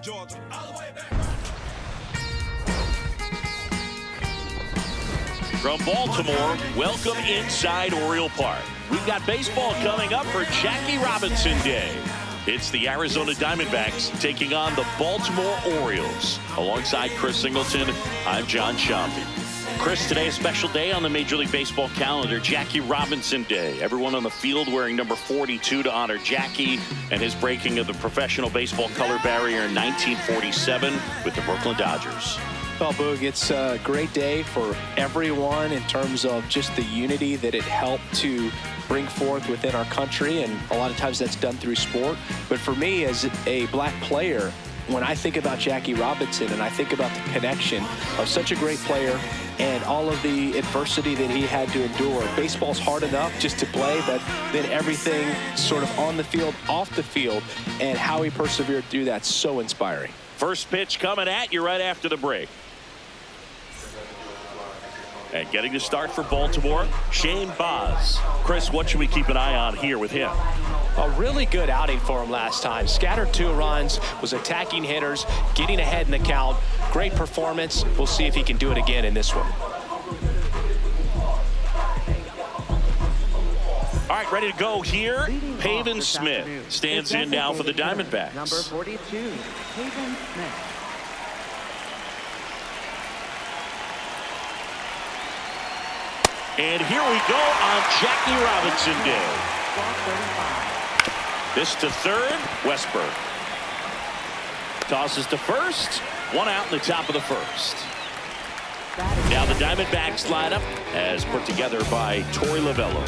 Georgia. From Baltimore, welcome inside Oriole Park. We've got baseball coming up for Jackie Robinson Day. It's the Arizona Diamondbacks taking on the Baltimore Orioles. Alongside Chris Singleton, I'm John Shampi. Chris, today a special day on the Major League Baseball calendar, Jackie Robinson Day. Everyone on the field wearing number 42 to honor Jackie and his breaking of the professional baseball color barrier in 1947 with the Brooklyn Dodgers. Well, Boog, it's a great day for everyone in terms of just the unity that it helped to bring forth within our country, and a lot of times that's done through sport. But for me, as a black player, when I think about Jackie Robinson and I think about the connection of such a great player and all of the adversity that he had to endure, baseball's hard enough just to play, but then everything sort of on the field, off the field, and how he persevered through that, so inspiring. First pitch coming at you right after the break. And getting the start for Baltimore, Shane Baz. Chris, what should we keep an eye on here with him? A really good outing for him last time. Scattered 2 runs, was attacking hitters, getting ahead in the count. Great performance. We'll see if he can do it again in this one. All right, ready to go here. Pavin Smith stands in now for the Diamondbacks. Number 42, Pavin Smith. And here we go on Jackie Robinson Day. This to third, Westberg. Tosses to first, 1 out in the top of the first. Now the Diamondbacks lineup as put together by Torey Lovullo.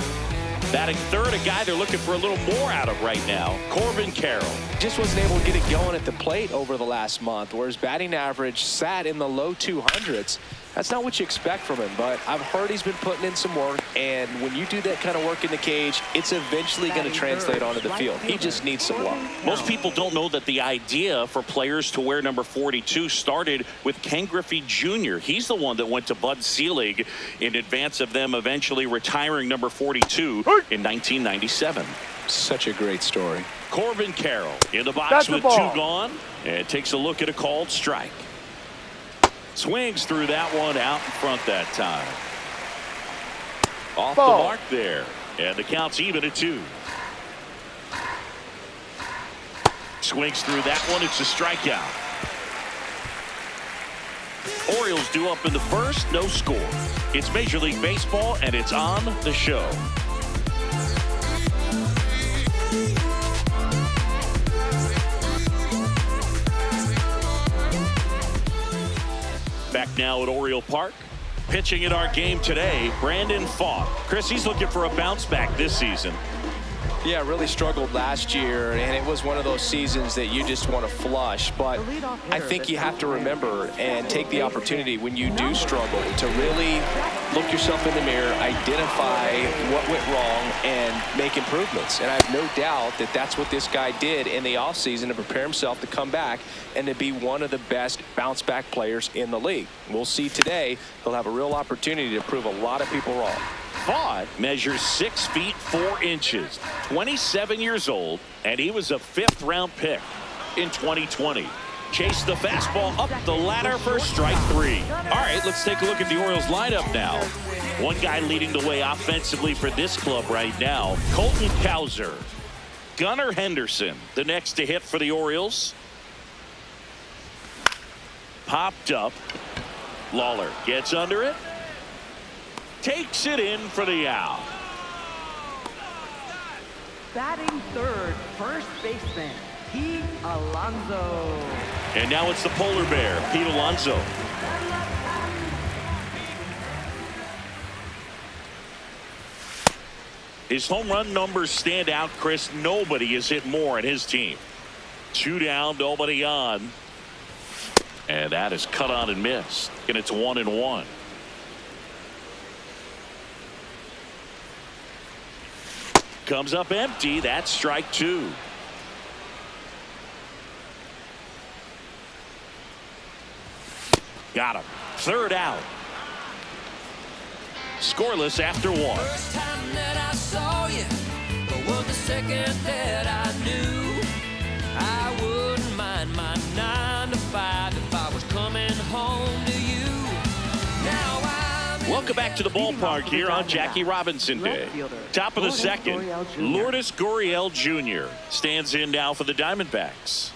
Batting third, a guy they're looking for a little more out of right now, Corbin Carroll. Just wasn't able to get it going at the plate over the last month, where his batting average sat in the low 200s. That's not what you expect from him, but I've heard he's been putting in some work, and when you do that kind of work in the cage, it's eventually going to translate onto the field. He just needs some luck. Most people don't know that the idea for players to wear number 42 started with Ken Griffey Jr. He's the one that went to Bud Selig in advance of them eventually retiring number 42 in 1997. Such a great story. Corbin Carroll in the box with 2 gone, and takes a look at a called strike. Swings through that one out in front that time. Off the mark there. And the count's even at 2. Swings through that one. It's a strikeout. Orioles due up in the first. No score. It's Major League Baseball, and it's on the show. Back now at Oriole Park. Pitching in our game today, Brandon Pfaadt. Chris, he's looking for a bounce back this season. Yeah, really struggled last year, and it was one of those seasons that you just want to flush. But I think you have to remember and take the opportunity when you do struggle to really look yourself in the mirror, identify what went wrong, and make improvements. And I have no doubt that that's what this guy did in the offseason to prepare himself to come back and to be one of the best bounce-back players in the league. We'll see today. He'll have a real opportunity to prove a lot of people wrong. Pfaadt measures 6 feet 4 inches, 27 years old, and he was a 5th-round pick in 2020. Chased the fastball up the ladder for strike 3. All right, let's take a look at the Orioles lineup now. One guy leading the way offensively for this club right now, Colton Cowser. Gunnar Henderson, the next to hit for the Orioles. Popped up. Lawler gets under it. Takes it in for the out. Batting third, first baseman, Pete Alonso. And now it's the polar bear, Pete Alonso. His home run numbers stand out, Chris. Nobody has hit more in his team. 2 down, nobody on. And that is cut on and missed. And it's 1-1. Comes up empty. That's strike 2. Got him. 3rd out. Scoreless after 1. First time that I saw you, but was the second that I knew I wouldn't mind my 9 Welcome back to the ballpark here on Jackie Robinson Day. Top of the second, Lourdes Gurriel Jr. stands in now for the Diamondbacks.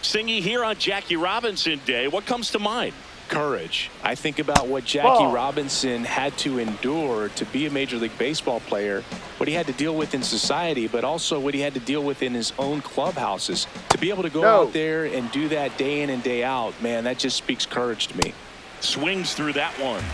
Singy here on Jackie Robinson Day. What comes to mind? Courage. I think about what Jackie Robinson had to endure to be a Major League Baseball player, what he had to deal with in society, but also what he had to deal with in his own clubhouses. To be able to go out there and do that day in and day out, man, that just speaks courage to me. Swings through that one.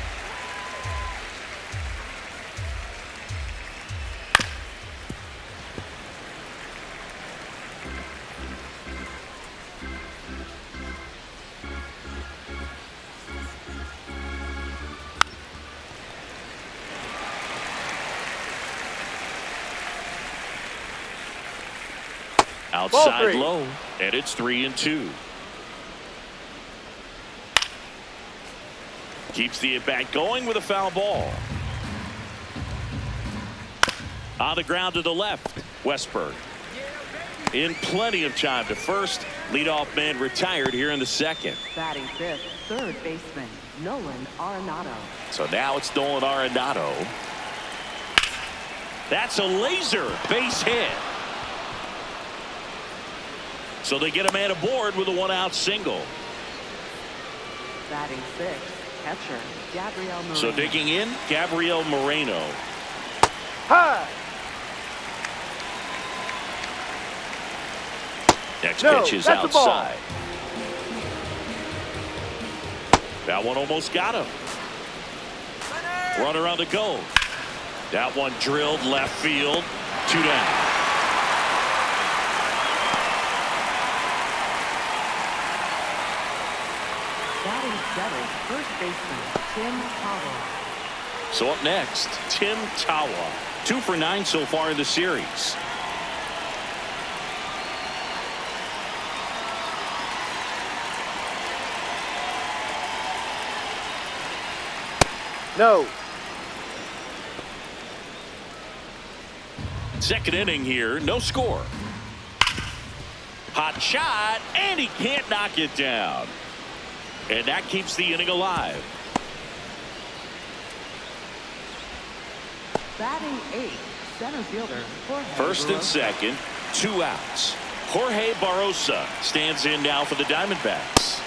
Outside low, and it's 3-2. Keeps the at-bat going with a foul ball. On the ground to the left, Westberg. In plenty of time to first. Leadoff man retired here in the second. Batting fifth, third baseman, Nolan Arenado. So now it's Nolan Arenado. That's a laser base hit. So they get a man aboard with a one-out single. Batting sixth, catcher, Gabriel Moreno. So digging in, Gabriel Moreno. Next pitch is outside. That one almost got him. Runner on the go. That one drilled left field. 2 down. Batting seventh, first baseman, Tim Tawa. So up next, Tim Tawa. 2 for 9 so far in the series. No. Second inning here, no score. Hot shot, and he can't knock it down. And that keeps the inning alive. Batting eighth, center fielder, Jorge First and second, 2 outs. Jorge Barrosa stands in now for the Diamondbacks.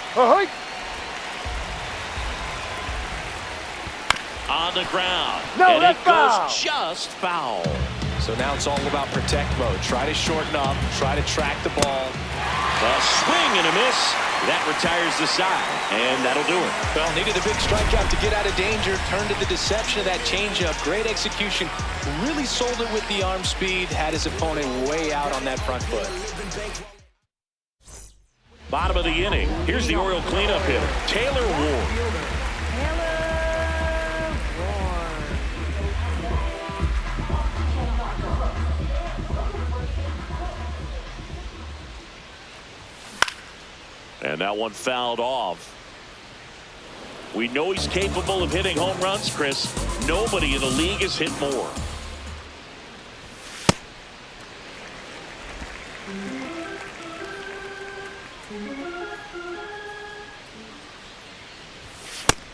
On the ground. No, and that's it foul. goes just foul. So now it's all about protect mode. Try to shorten up, try to track the ball. A swing and a miss. That retires the side, and that'll do it. Well, needed a big strikeout to get out of danger. Turned to the deception of that changeup. Great execution. Really sold it with the arm speed. Had his opponent way out on that front foot. Bottom of the inning. Here's the Oriole cleanup hitter, Taylor Ward. And that one fouled off. We know he's capable of hitting home runs, Chris. Nobody in the league has hit more.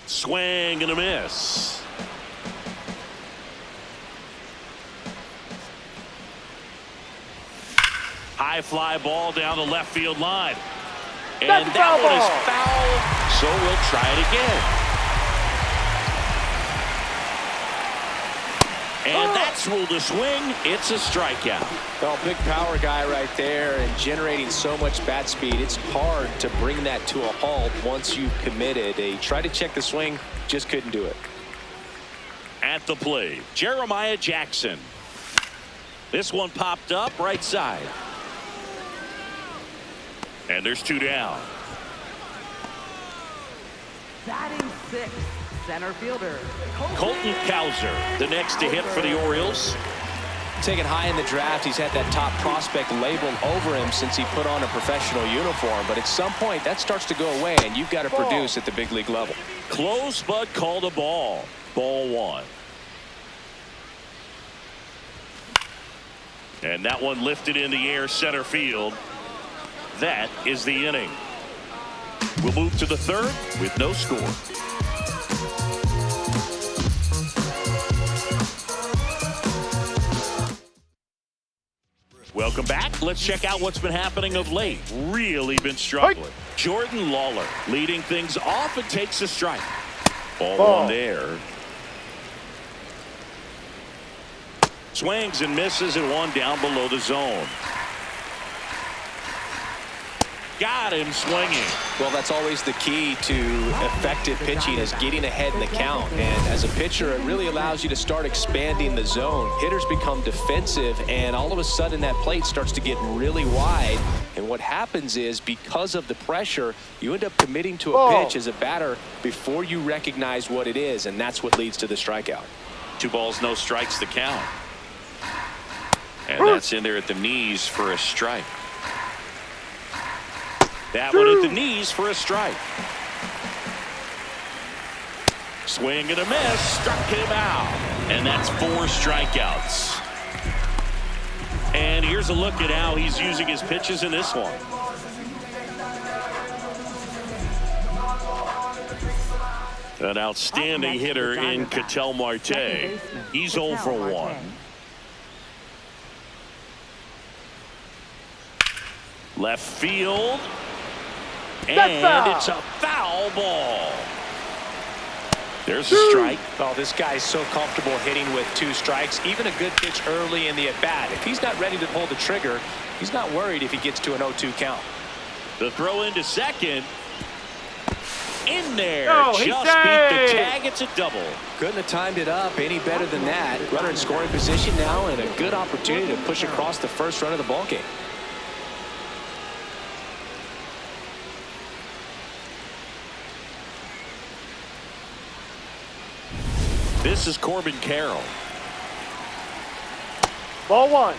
Swing and a miss. High fly ball down the left field line. And that one is foul, so we'll try it again. And that's ruled a swing. It's a strikeout. Well, big power guy right there and generating so much bat speed. It's hard to bring that to a halt once you've committed. They tried to check the swing, just couldn't do it. At the plate, Jeremiah Jackson. This one popped up right side. And there's 2 down. Batting sixth, center fielder, Colton Cowser, the next to hit for the Orioles. Taken high in the draft, he's had that top prospect labeled over him since he put on a professional uniform. But at some point, that starts to go away, and you've got to produce at the big league level. Close, but called a ball. Ball 1. And that one lifted in the air center field. That is the inning. We'll move to the third with no score. Welcome back. Let's check out what's been happening of late. Really been struggling. Jordan Lawler leading things off and takes a strike. Ball one there. Swings and misses at one down below the zone. Got him swinging. Well, that's always the key to effective pitching, is getting ahead in the count. And as a pitcher, it really allows you to start expanding the zone. Hitters become defensive, and all of a sudden that plate starts to get really wide. And what happens is, because of the pressure, you end up committing to a pitch as a batter before you recognize what it is, and that's what leads to the strikeout. 2 balls, no strikes, the count. And that's in there at the knees for a strike. That one at the knees for a strike. Swing and a miss, struck him out. And that's 4 strikeouts. And here's a look at how he's using his pitches in this one. An outstanding hitter in Ketel Marte. He's 0 for 1. Left field. And it's a foul ball. There's a strike. Oh, this guy's so comfortable hitting with 2 strikes. Even a good pitch early in the at-bat. If he's not ready to pull the trigger, he's not worried if he gets to an 0-2 count. The throw into second. In there. Just beat the tag. It's a double. Couldn't have timed it up any better than that. Runner in scoring position now, and a good opportunity to push across the first run of the ballgame. This is Corbin Carroll. Ball 1.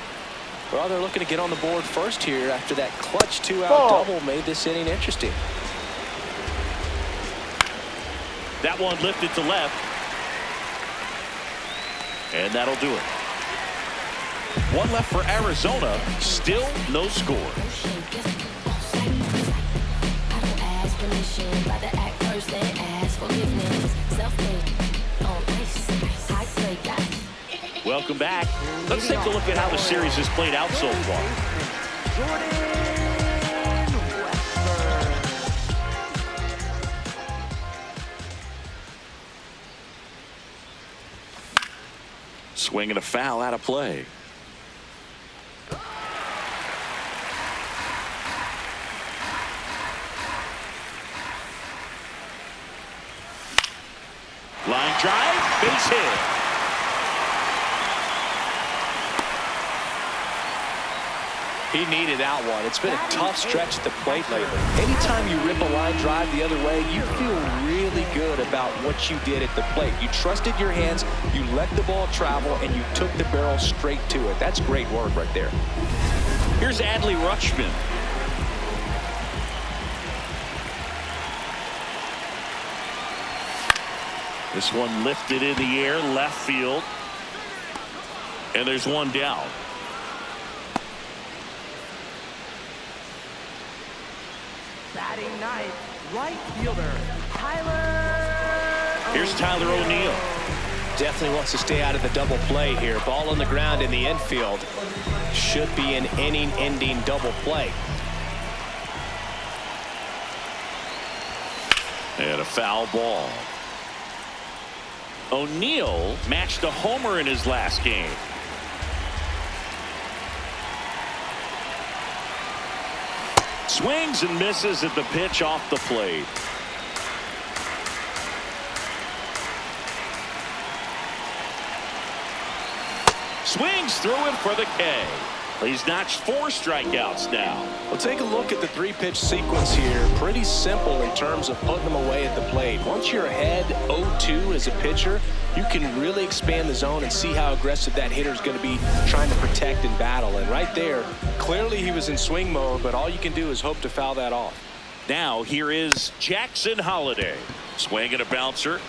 Well, they're looking to get on the board first here after that clutch 2-out double made this inning interesting. That one lifted to left. And that'll do it. 1 left for Arizona. Still no scores. Welcome back. Let's take a look at how the series has played out so far. Swing and a foul out of play. Line drive, base hit. He needed that one. It's been a tough stretch at the plate lately. Anytime you rip a line drive the other way, you feel really good about what you did at the plate. You trusted your hands, you let the ball travel, and you took the barrel straight to it. That's great work right there. Here's Adley Rutschman. This one lifted in the air, left field. And there's one down. Batting ninth, right fielder, Tyler. Here's Tyler O'Neill. Definitely wants to stay out of the double play here. Ball on the ground in the infield. Should be an inning-ending double play. And a foul ball. O'Neill matched a homer in his last game. Swings and misses at the pitch off the plate. Swings through him for the K. He's notched 4 strikeouts now. Well, take a look at the 3-pitch sequence here. Pretty simple in terms of putting them away at the plate. Once you're ahead 0-2 as a pitcher, you can really expand the zone and see how aggressive that hitter is going to be trying to protect and battle. And right there, clearly he was in swing mode, but all you can do is hope to foul that off. Now here is Jackson Holliday. Swing and a bouncer.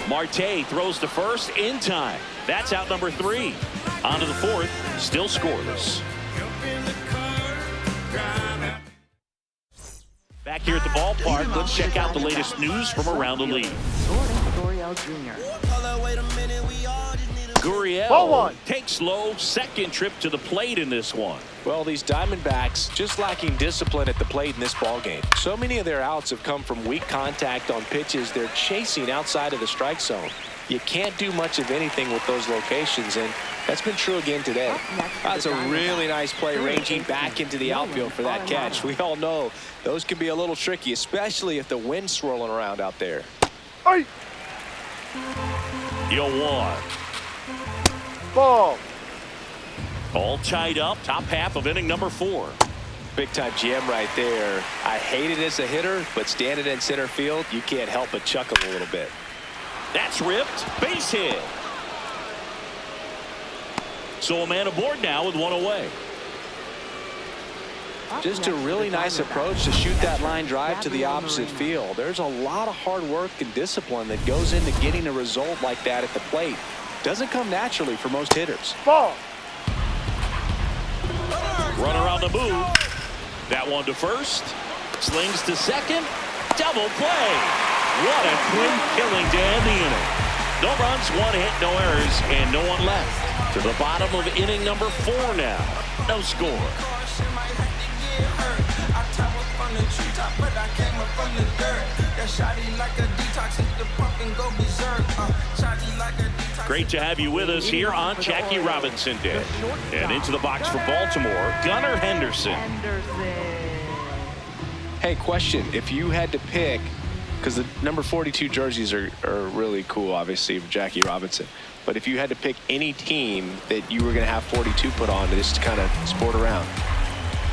Marte throws to first in time. That's out number 3. On to the 4th, still scoreless. Back here at the ballpark, let's check out the latest news from around the league. Gurriel takes low, second trip to the plate in this one. Well, these Diamondbacks just lacking discipline at the plate in this ball game. So many of their outs have come from weak contact on pitches they're chasing outside of the strike zone. You can't do much of anything with those locations, and that's been true again today. That's a really nice play, ranging back into the outfield for that catch. We all know those can be a little tricky, especially if the wind's swirling around out there. You'll one. Ball. All tied up, top half of inning number 4. Big-time gem right there. I hate it as a hitter, but standing in center field, you can't help but chuckle a little bit. That's ripped. Base hit. So a man aboard now with one away. Just a really nice approach to shoot that line drive to the opposite field. There's a lot of hard work and discipline that goes into getting a result like that at the plate. Doesn't come naturally for most hitters. Ball. Runner on the move. That one to first. Slings to second. Double play. What a quick killing to end the inning. No runs, 1 hit, no errors, and no one left. To the bottom of inning number 4 now. No score. Great to have you with us here on Jackie Robinson Day. And into the box for Baltimore, Gunnar Henderson. Hey, question. If you had to pick, because the number 42 jerseys are really cool, obviously, for Jackie Robinson. But if you had to pick any team that you were going to have 42 put on to just kind of sport around,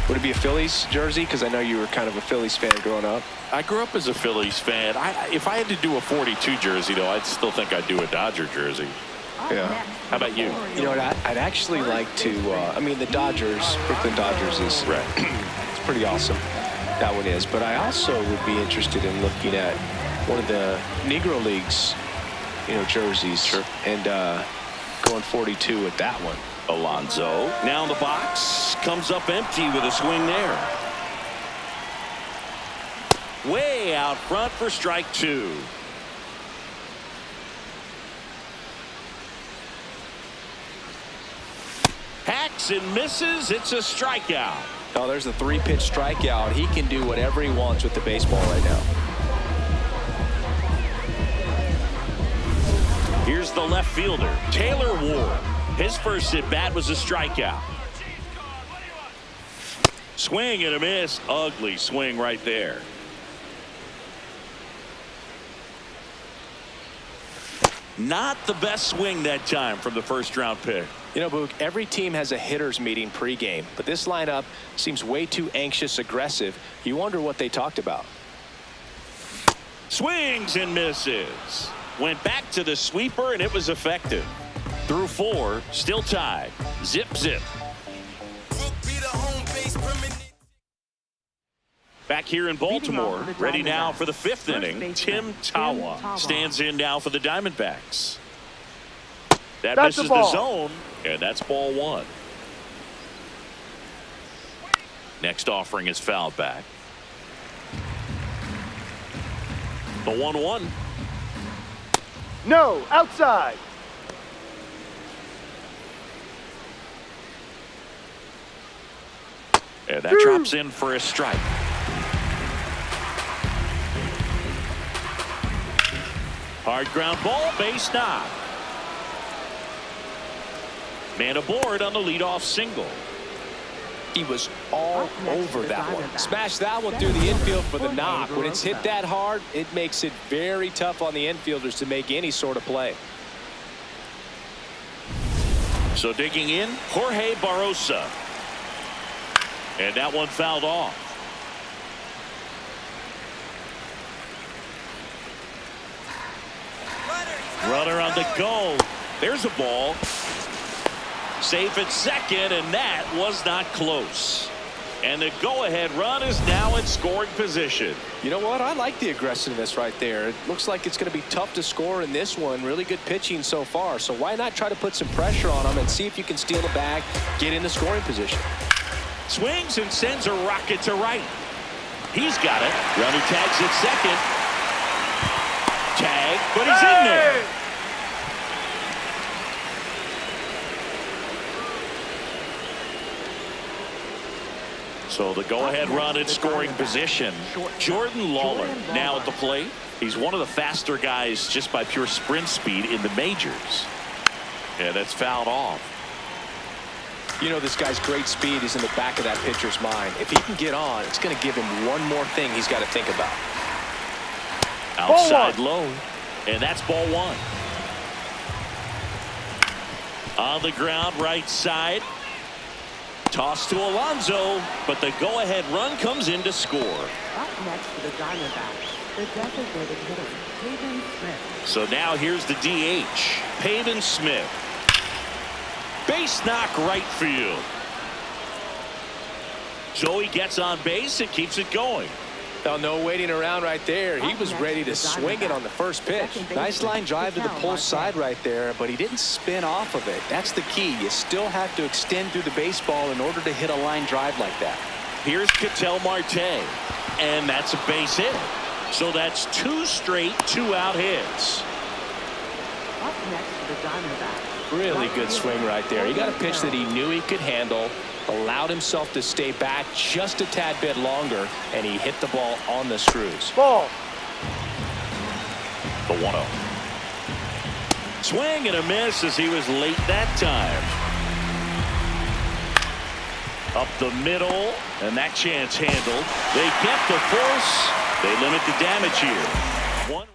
would it be a Phillies jersey? Because I know you were kind of a Phillies fan growing up. I grew up as a Phillies fan. If I had to do a 42 jersey, though, I'd still think I'd do a Dodger jersey. Yeah. How about you? You know what? I'd actually like to. I mean, the Dodgers, Brooklyn Dodgers is right. It's pretty awesome. That one is. But I also would be interested in looking at one of the Negro Leagues, jerseys. Sure. And going 42 with that one. Alonso now in the box, comes up empty with a swing there. Way out front for strike 2. Hacks and misses. It's a strikeout. Oh, there's a 3-pitch strikeout. He can do whatever he wants with the baseball right now. Here's the left fielder, Taylor Ward. His first at-bat was a strikeout. Swing and a miss. Ugly swing right there. Not the best swing that time from the first-round pick. You know, Boog, every team has a hitters meeting pregame, but this lineup seems way too anxious, aggressive. You wonder what they talked about. Swings and misses. Went back to the sweeper, and it was effective. Through 4, still tied. Zip, zip. Back here in Baltimore, ready now for the 5th inning. Tim Tawa stands in now for the Diamondbacks. That misses the zone, and that's ball 1. Next offering is fouled back. The 1-1. No, outside. And that drops in for a strike. Hard ground ball, base knock. Man aboard on the leadoff single. He was all over that one. Smashed that one through the infield for the knock. When it's hit that hard, it makes it very tough on the infielders to make any sort of play. So digging in, Jorge Barrosa. And that one fouled off. Runner on the go. There's a ball. Safe at second, and that was not close. And the go-ahead run is now in scoring position. You know what? I like the aggressiveness right there. It looks like it's going to be tough to score in this one. Really good pitching so far. So why not try to put some pressure on him and see if you can steal the bag, get in the scoring position. Swings and sends a rocket to right. He's got it. Runner tags at second. Tag, but he's in there. So the go-ahead run in scoring position. Jordan Lawler now at the plate. He's one of the faster guys just by pure sprint speed in the majors. Yeah, that's fouled off. You know, this guy's great speed is in the back of that pitcher's mind. If he can get on, it's going to give him one more thing he's got to think about. Outside low, and that's ball one. On the ground, right side. Toss to Alonso, but the go-ahead run comes in to score. Up next to the Diamondbacks, the designated hitter, Pavin Smith. So now here's the DH, Pavin Smith. Base knock right field. So he gets on base and keeps it going. Oh, no waiting around right there. He was ready to swing it on the first pitch. Nice line drive to the pull side right there, but he didn't spin off of it. That's the key. You still have to extend through the baseball in order to hit a line drive like that. Here's Ketel Marte, and that's a base hit. So that's 2 straight 2-out hits. Up next to the Diamondbacks. Really good swing right there. He got a pitch that he knew he could handle, allowed himself to stay back just a tad bit longer, and he hit the ball on the screws. Ball. The 1-0. Swing and a miss as he was late that time. Up the middle, and that chance handled. They get the force. They limit the damage here. 1 run.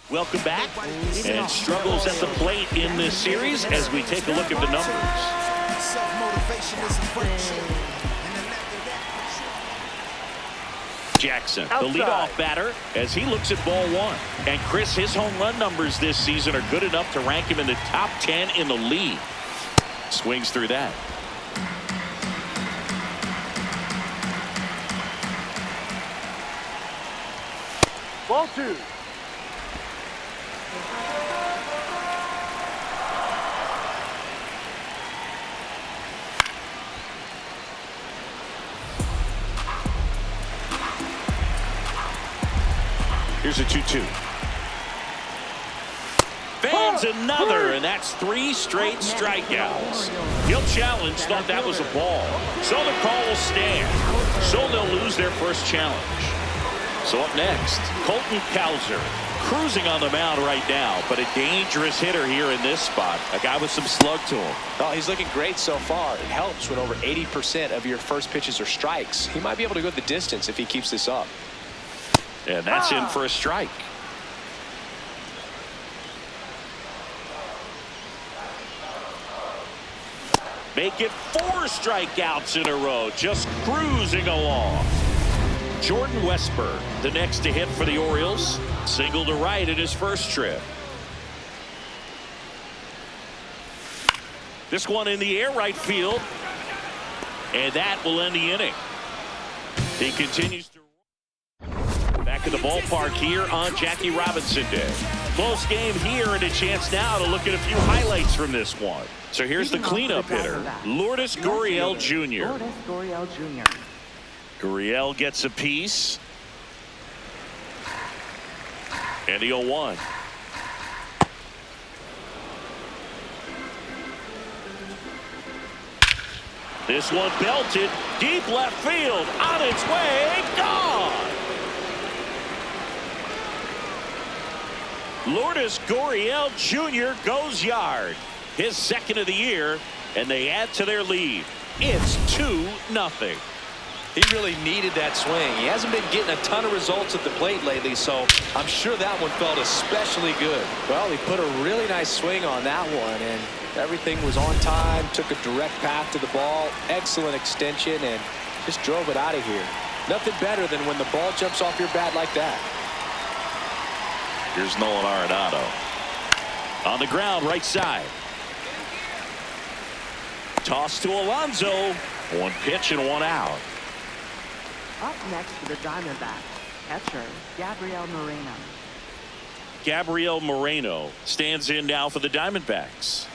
Welcome back. And struggles at the plate in this series as we take a look at the numbers. Jackson, the leadoff batter, as he looks at ball one. And Chris, his home run numbers this season are good enough to rank him in the top 10 in the league. Swings through that. Ball 2. Here's a 2-2. Fans another, and that's 3 straight strikeouts. He'll challenge, thought that was a ball. So the call will stand. So they'll lose their first challenge. So up next, Colton Cowser, cruising on the mound right now, but a dangerous hitter here in this spot. A guy with some slug to him. Oh, he's looking great so far. It helps when over 80% of your first pitches are strikes. He might be able to go the distance if he keeps this up. And that's in for a strike. Make it 4 strikeouts in a row, just cruising along. Jordan Westburg, the next to hit for the Orioles, single to right in his first trip. This one in the air right field, and that will end the inning. He continues to back in the ballpark here on Jackie Robinson Day. Close game here, and a chance now to look at a few highlights from this one. So here's the cleanup hitter, Lourdes Gurriel Jr. Lourdes Gurriel Jr. Gurriel gets a piece. And the 0-1. This one belted deep left field, on its way, gone. Lourdes Gurriel Jr. goes yard, his second of the year, and they add to their lead. It's 2-0. He really needed that swing. He hasn't been getting a ton of results at the plate lately, so I'm sure that one felt especially good. Well, he put a really nice swing on that one, and everything was on time, took a direct path to the ball, excellent extension, and just drove it out of here. Nothing better than when the ball jumps off your bat like that. Here's Nolan Arenado. On the ground, right side. Toss to Alonso. 1 pitch and 1 out. Up next to the Diamondbacks, catcher Gabriel Moreno. Gabriel Moreno stands in now for the Diamondbacks.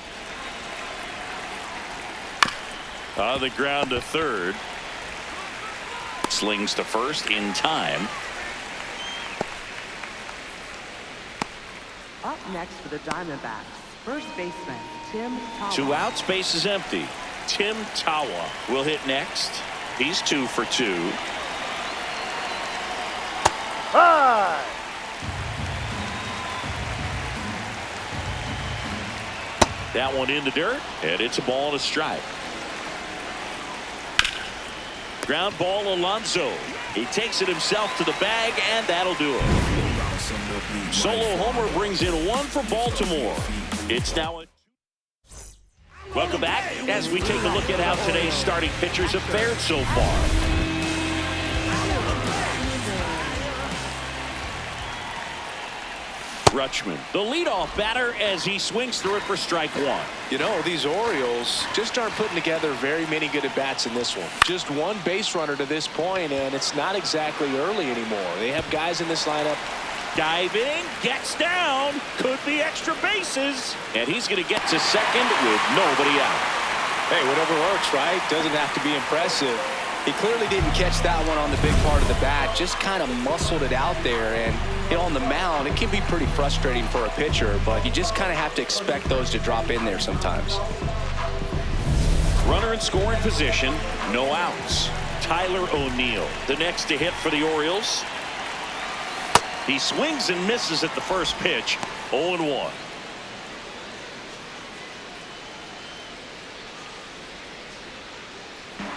On the ground to third. Slings to first in time. Up next for the Diamondbacks, first baseman Tim Tawa. 2 outs, base is empty. Tim Tawa will hit next. He's 2 for 2. High. That one in the dirt, and it's a ball and a strike. Ground ball, Alonso. He takes it himself to the bag, and that'll do it. Solo homer brings in 1 for Baltimore. It's now a... Welcome back as we take a look at how today's starting pitchers have fared so far. Rutschman, the leadoff batter, as he swings through it for strike 1. You know, these Orioles just aren't putting together very many good at-bats in this one. Just 1 base runner to this point, and it's not exactly early anymore. They have guys in this lineup. Diving, gets down, could be extra bases, and he's going to get to second with nobody out. Hey, whatever works, right? Doesn't have to be impressive. He clearly didn't catch that one on the big part of the bat, just kind of muscled it out there. And on the mound, it can be pretty frustrating for a pitcher, but you just kind of have to expect those to drop in there sometimes. Runner in scoring position, no outs. Tyler O'Neill, the next to hit for the Orioles. He swings and misses at the first pitch, 0-1.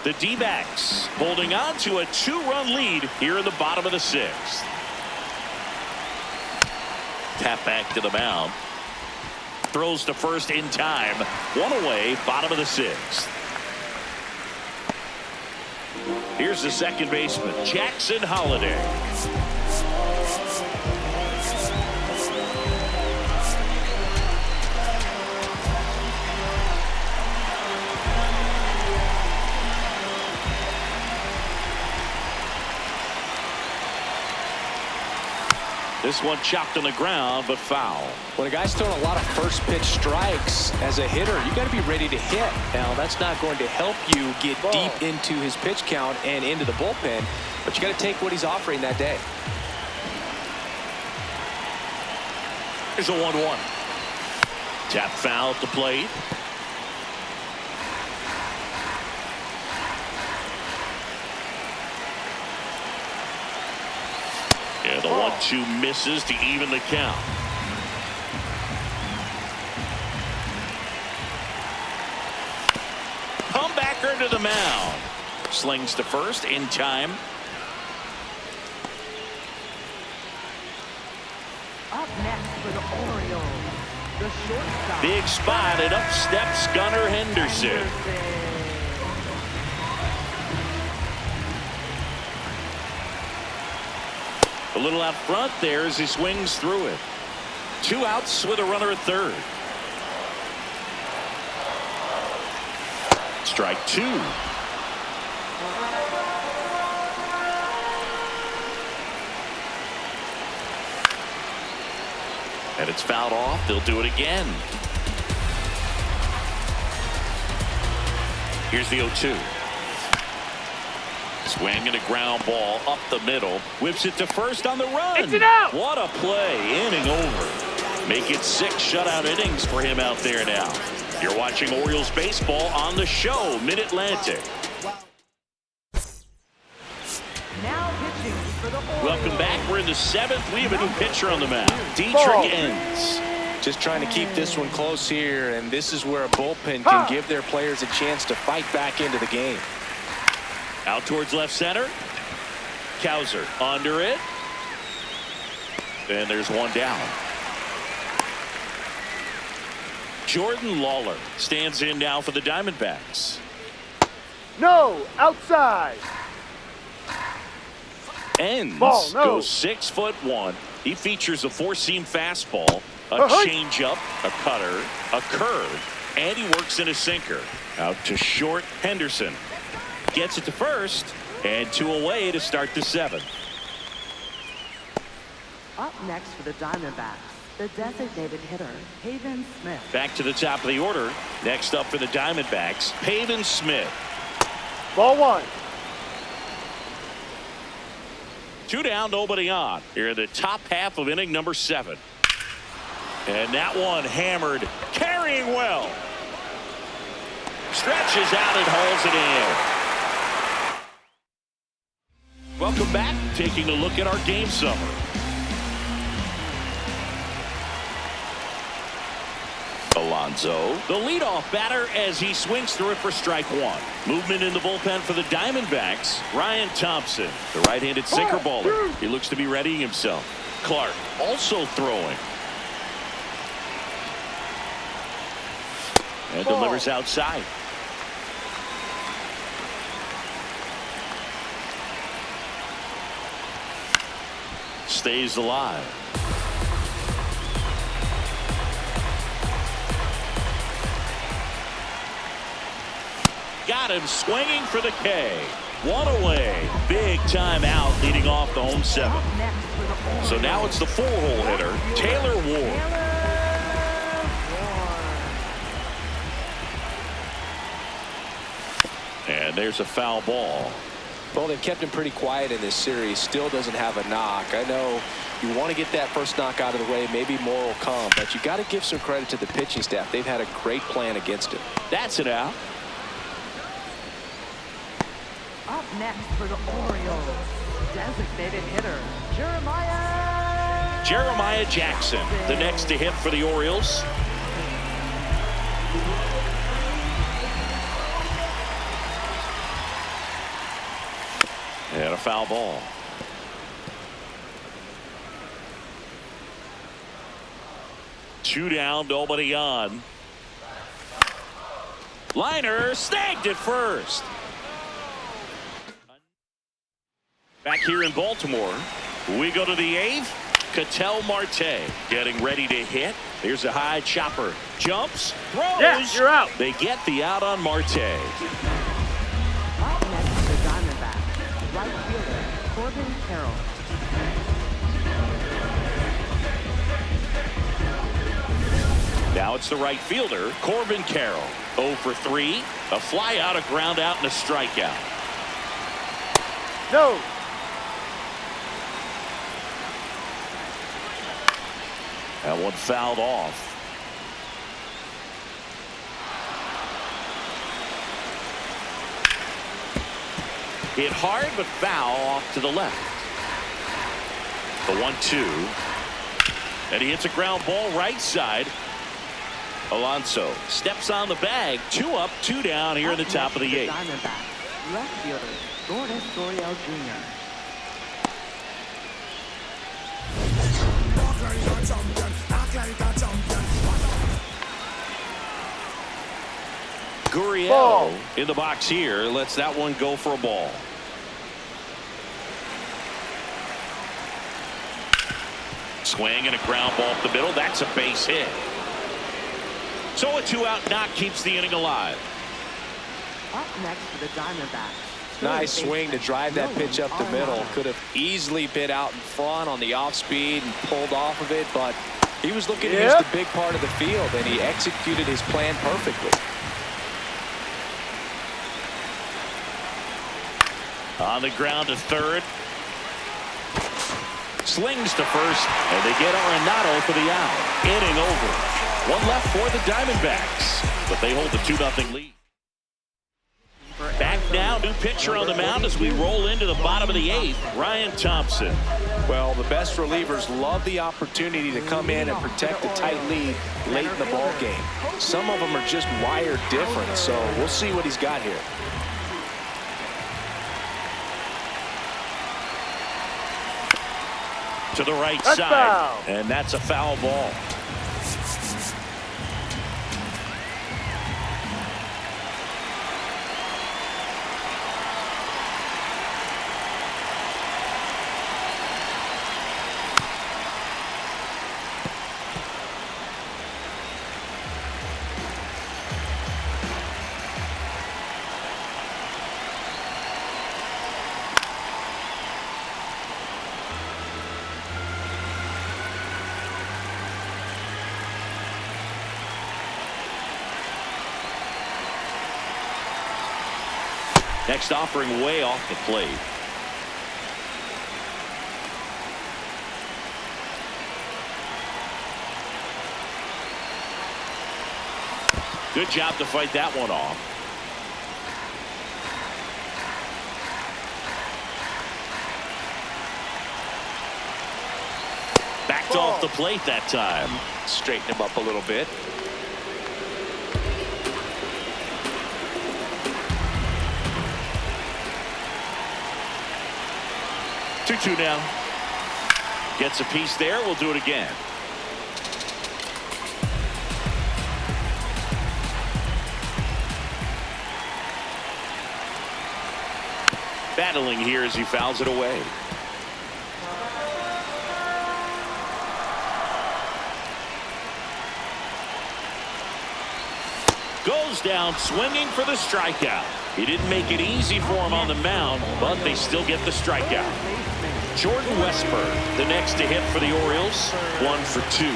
The D-backs holding on to a 2-run lead here in the bottom of the 6th. Tap back to the mound. Throws to first in time. 1 away, bottom of the 6th. Here's the second baseman, Jackson Holliday. This one chopped on the ground, but foul. When a guy's throwing a lot of first pitch strikes as a hitter, you got to be ready to hit. Now, that's not going to help you get deep into his pitch count and into the bullpen, but you got to take what he's offering that day. Here's a 1-1. Tap foul at the plate. And the 1-2 misses to even the count. Comebacker to the mound. Slings to first in time. Up next for the Orioles, the shortstop. Big spot, and up steps Gunnar Henderson. A little out front there as he swings through it. 2 outs with a runner at third. Strike 2. And it's fouled off. They'll do it again. Here's the 0-2. Swing and a ground ball up the middle. Whips it to first on the run. It's an out. What a play. Inning over. Make it 6 shutout innings for him out there now. You're watching Orioles baseball on the show, Mid-Atlantic. Now pitching for the Orioles. Welcome back. We're in the 7th. We have a new pitcher on the mound. Dietrich Enns. Just trying to keep this one close here, and this is where a bullpen can give their players a chance to fight back into the game. Out towards left center. Cowser under it. And there's one down. Jordan Lawler stands in now for the Diamondbacks. No, outside. Enns Ball, no. goes 6'1". He features a 4-seam fastball, a changeup, a cutter, a curve, and he works in a sinker. Out to short, Henderson. Gets it to first, and 2 away to start the 7th. Up next for the Diamondbacks, the designated hitter, Pavin Smith. Back to the top of the order. Next up for the Diamondbacks, Pavin Smith. Ball 1. 2 down, nobody on. Here in the top half of inning number 7. And that one hammered, carrying well. Stretches out and hauls it in. Welcome back. Taking a look at our game summary. Alonso, the leadoff batter as he swings through it for strike one. Movement in the bullpen for the Diamondbacks. Ryan Thompson, the right-handed sinker baller. He looks to be readying himself. Clark also throwing. And delivers outside. Stays alive. Got him swinging for the K. One away. Big time out leading off the home seven. So now it's the four-hole hitter, Taylor Ward. And there's a foul ball. Well, they've kept him pretty quiet in this series. Still doesn't have a knock. I know you want to get that first knock out of the way. Maybe more will come. But you got to give some credit to the pitching staff. They've had a great plan against him. That's it out. Up next for the Orioles, designated hitter, Jeremiah Jackson, the next to hit for the Orioles. And a foul ball. Two down, nobody on. Liner snagged it first. Back here in Baltimore, we go to the eighth. Ketel Marte getting ready to hit. Here's a high chopper. Jumps, throws. Yeah, you're out. They get the out on Marte. Up next to the Diamondbacks, right fielder, Corbin Carroll. Now it's the right fielder, Corbin Carroll. 0 for 3. A fly out, a ground out, and a strikeout. No. That one fouled off. Hit hard, but foul off to the left. The 1-2. And he hits a ground ball right side. Alonso steps on the bag. 2 up, 2 down here in the top of the 8th. Diamondbacks, left fielder, Lourdes Gurriel Jr. Gurriel in the box here lets that one go for a ball. Swing and a ground ball up the middle. That's a base hit. So a 2-out knock keeps the inning alive. Up next to the Diamondbacks. Nice swing to drive that pitch up the middle. Could have easily been out in front on the off speed and pulled off of it, but he was looking to use the big part of the field, and he executed his plan perfectly. On the ground to third. Slings to first, and they get Arenado for the out. Inning over. One left for the Diamondbacks, but they hold the 2-0 lead. Back now, new pitcher on the mound as we roll into the bottom of the 8th, Ryan Thompson. Well, the best relievers love the opportunity to come in and protect a tight lead late in the ball game. Some of them are just wired different, so we'll see what he's got here. To the right That's side, foul. and that's a foul ball. Next offering way off the plate. Good job to fight that one off. Backed off the plate that time. Straighten him up a little bit. 2-2 now. Gets a piece there. We'll do it again. Battling here as he fouls it away. Goes down swinging for the strikeout. He didn't make it easy for him on the mound, but they still get the strikeout. Jordan Westburg, the next to hit for the Orioles, 1 for 2.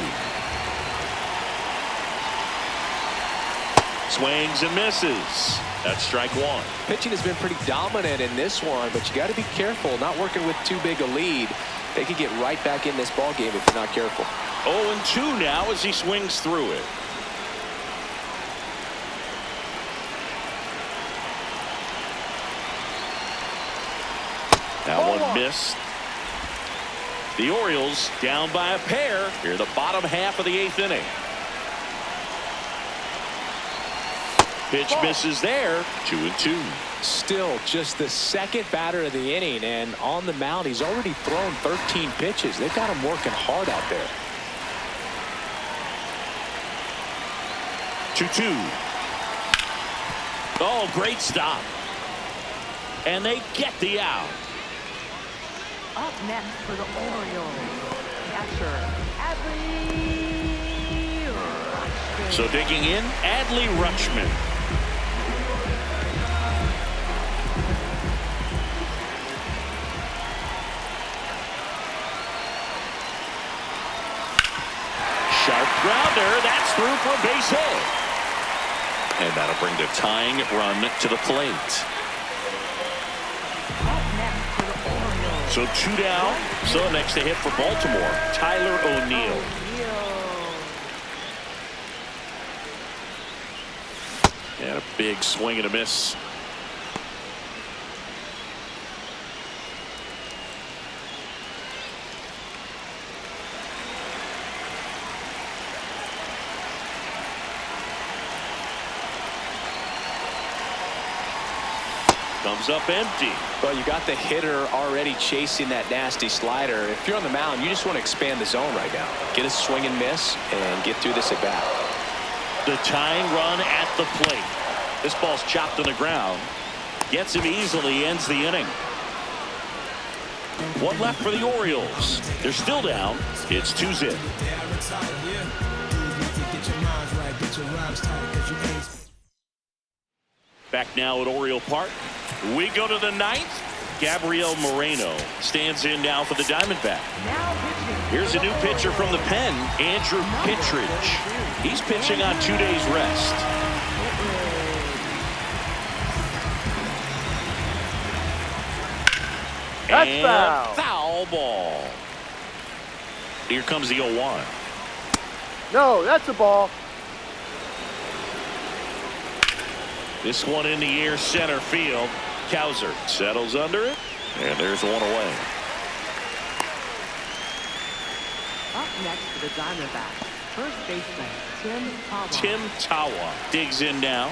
Swings and misses. That's strike one. Pitching has been pretty dominant in this one, but you got to be careful. Not working with too big a lead. They could get right back in this ball game if you're not careful. 0-2 now as he swings through it. That one missed. The Orioles down by a pair here in the bottom half of the 8th inning. Pitch misses there. 2-2. Still just the second batter of the inning, and on the mound he's already thrown 13 pitches. They've got him working hard out there. 2-2. Oh, great stop. And they get the out. Up next for the Orioles, catcher Adley Rutschman. So digging in, Adley Rutschman. Sharp grounder, that's through for a base hit. And that'll bring the tying run to the plate. So 2 down. So next to hit for Baltimore, Tyler O'Neill. And a big swing and a miss. Comes up empty. Well, you got the hitter already chasing that nasty slider. If you're on the mound, you just want to expand the zone right now. Get a swing and miss and get through this at bat. The tying run at the plate. This ball's chopped on the ground. Gets him easily, ends the inning. One left for the Orioles. They're still down. It's 2-0. Back now at Oriole Park. We go to the 9th. Gabriel Moreno stands in now for the Diamondback. Here's a new pitcher from the pen, Andrew Kittredge. He's pitching on 2 days rest. That's and foul. Foul ball. Here comes the 0-1. No, that's a ball. This one in the air, center field. Cowser settles under it, and there's one away. Up next for the Diamondbacks, first baseman Tim Tawa. Tim Tawa digs in now.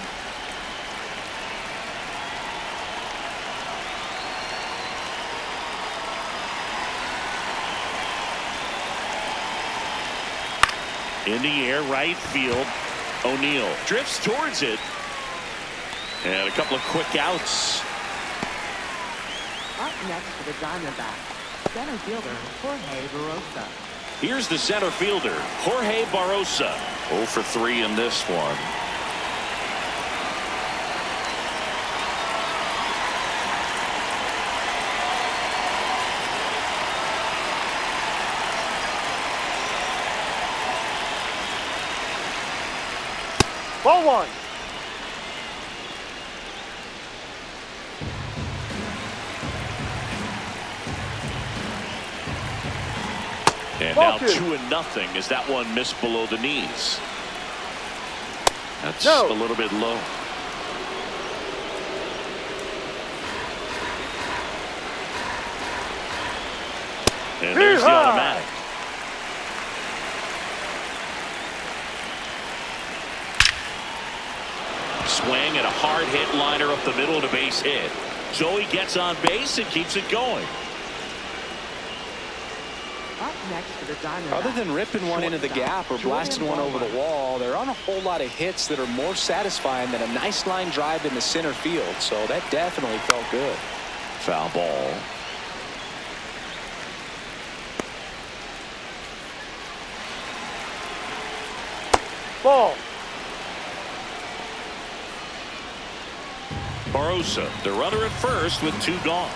In the air, right field. O'Neill drifts towards it. And a couple of quick outs. Up next for the Diamondbacks, center fielder Jorge Barosa. Here's the center fielder, Jorge Barosa. 0 for 3 in this one. Ball 1. And Ball now 2. 2-0 as that one missed below the knees. That's No. a little bit low. And there's the Hee-haw. automatic. and a hard hit liner up the middle of the base hit. So he gets on base and keeps it going. Up next for the Diamondbacks. Other than ripping one into the gap or blasting one over the wall, there aren't a whole lot of hits that are more satisfying than a nice line drive in the center field. So that definitely felt good. Foul ball. Ball. Barosa, the runner at first with 2 gone.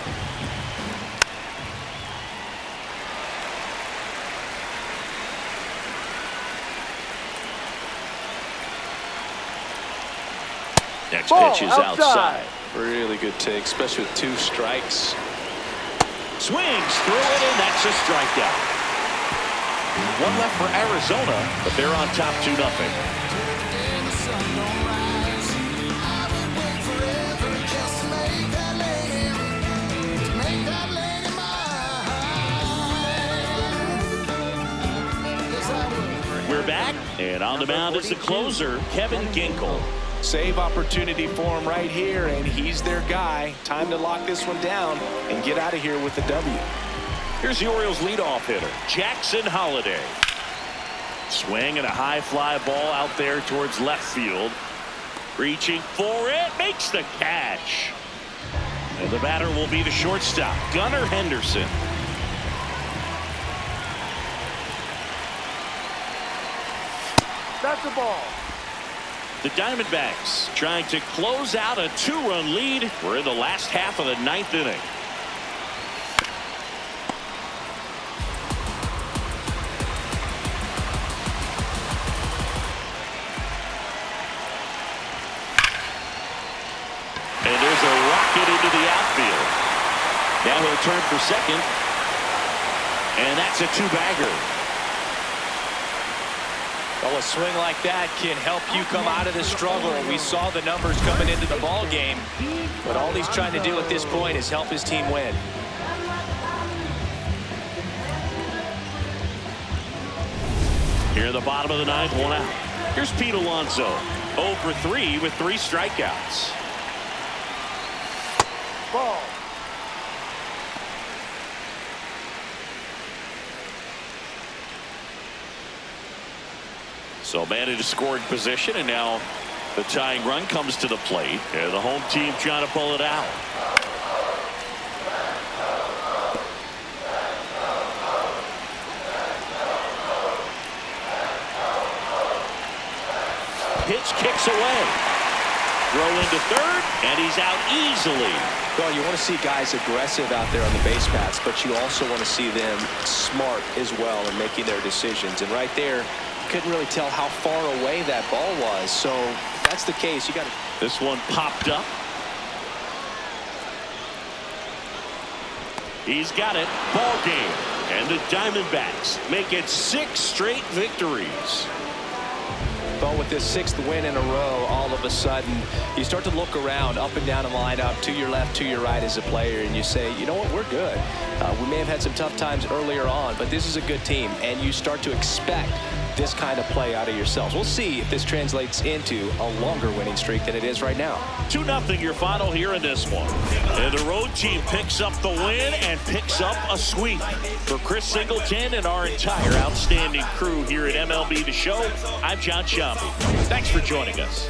Next Ball, pitch is outside. Really good take, especially with 2 strikes. Swings through it, and that's a strikeout. 1 left for Arizona, but they're on top 2-0. We're back, and on the mound is the closer, Kevin Ginkel. Save opportunity for him right here, and he's their guy. Time to lock this one down and get out of here with the W. Here's the Orioles leadoff hitter, Jackson Holliday. Swing and a high fly ball out there towards left field. Reaching for it, makes the catch. And the batter will be the shortstop, Gunnar Henderson. That's the ball. The Diamondbacks trying to close out a 2-run lead. We're in the last half of the 9th inning. And there's a rocket into the outfield. Now he'll turn for second. And that's a 2-bagger. Well, a swing like that can help you come out of the struggle. We saw the numbers coming into the ball game, but all he's trying to do at this point is help his team win. Here in the bottom of the 9th, 1 out. Here's Pete Alonso, 0 for 3 with 3 strikeouts. Ball. So man in a scoring position, and now the tying run comes to the plate, and the home team trying to pull it out. Pitch kicks away. Throw into third, and he's out easily. Well, you want to see guys aggressive out there on the base paths, but you also want to see them smart as well in making their decisions. And right there, couldn't really tell how far away that ball was. So if that's the case, you got to. This one popped up. He's got it. Ball game. And the Diamondbacks make it 6 straight victories. But with this 6th win in a row, all of a sudden, you start to look around up and down the lineup, to your left, to your right as a player, and you say, you know what, we're good. We may have had some tough times earlier on, but this is a good team, and you start to expect this kind of play out of yourselves. We'll see if this translates into a longer winning streak than it is right now. 2-0 your final here in this one. And the road team picks up the win and picks up a sweep. For Chris Singleton and our entire outstanding crew here at MLB The Show, I'm John Sciambi. Thanks for joining us.